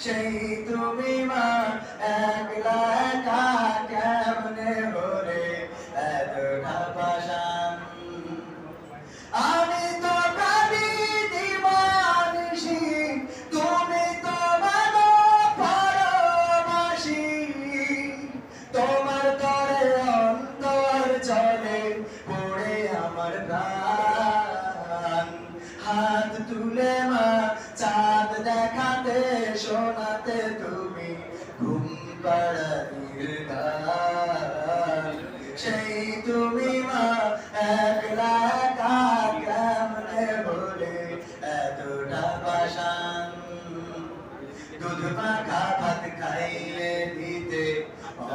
সেই তুমি মা একলা একা কেমনে হলে এতটা পাশান। আমি তো কাঁদি দিবানিশি, তুমি তো ভালো পরবাসি। তোমার তরে অন্তর চলে পড়ে আমার প্রাণ। হাত তুলে মা চাঁদ দেখাতে শোনাতে তুমি ঘুম পাড়ানির গান। সেই তুমি মা একলা একা কেমনে বলে এতটা পাশান। দুধ মাখা ভাত খাইয়ে দিতে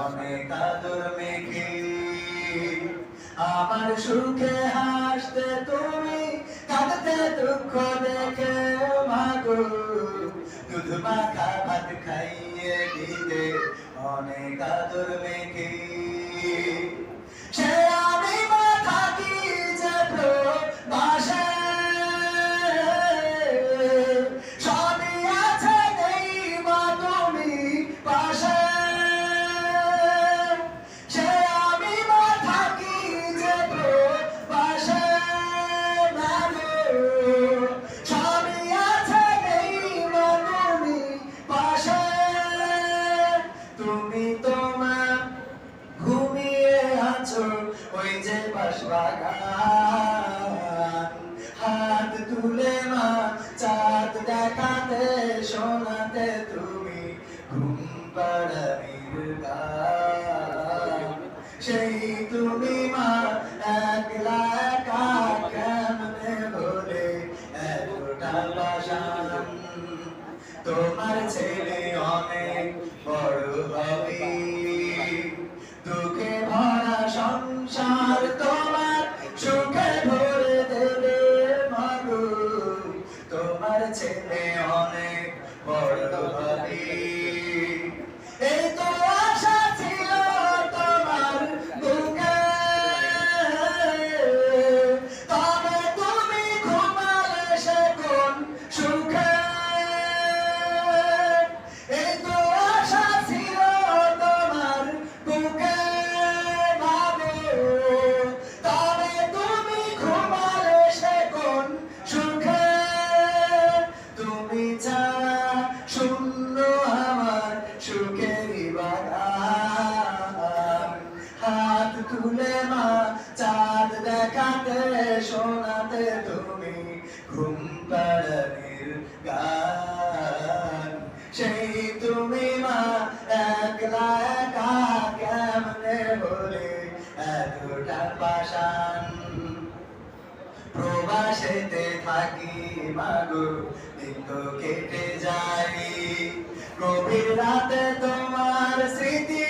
অনেক আদর মেখে, আমার সুখে হাসতে তুমি কাঁদতে দুঃখ দেখে মাগো। দুধ মাখা ভাত খাইয়ে দিতে অনেক আদর মেখে, সে আমি মা থাকি যে প্রবাসে। সবই আছে নেই মা তুমি পাশে, সে আমি মা থাকি যে প্রবাসে। সবই আছে নেই মা তুমি পাশে। তুমি তো মা ঘুমিয়ে আছো ওই যে বাঁশবাগান। হাত তুলে মা চাঁদ দেখাতে শোনাতে তুমি ঘুম পাড়ানির গান। সেই তুমি মা একলা একা কেমনে বলে এতটা পাশান। তোমার ছেলে অনেক বড় হবে, দুঃখে ভরা সংসার তোমার সুখে ভরে দেবে মাগো। তোমার ছেলে অনেক বড় হবে, এই তো আশা ছিল তোমার বুকে। তবে তুমি ঘুমালে সে কোন সুখে, এই তো আশা ছিল তোমার বুকে ভাবে। তবে তুমি ঘুমালে সে কোন সুখে, তুমি ছাড়া শূন্য আমার সুখেরই বাগান। হাত তুলে মা চাঁদ দেখাতে শোনাতে তুমি ঘুম পাড়ানির গান। সেই তুমি মা একলা একা কেমনে বলে এতটা পাশান। প্রবাসেতে থাকি মাগো দিন তো কেটে যায়, গভীর রাতে তোমার স্মৃতি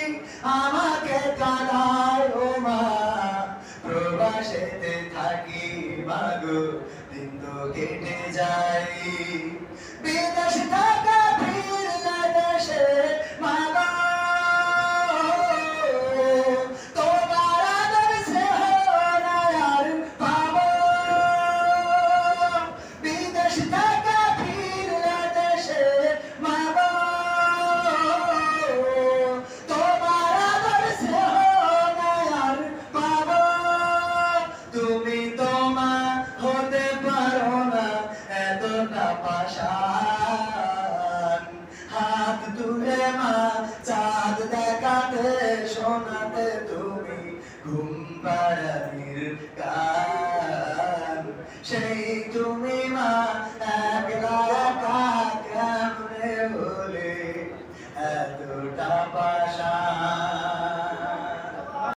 আমাকে কাঁদায় ও মা। প্রবাসেতে থাকি মাগো দিন তো কেটে যায়, বিদেশ থেকে ফিরলে দেশে মাগো। তোমার আদর স্নেহ আর পাবো, বিদেশ থেকে ফিরলে দেশে মাগো। তোমার আদর স্নেহ আর পাবো, তুমি তোমা হতে পারো না এতটা পাশান। হাত তুলে মা চাঁদ দেখাতে শোনাতে তুমি ঘুম পাড়ানির গান।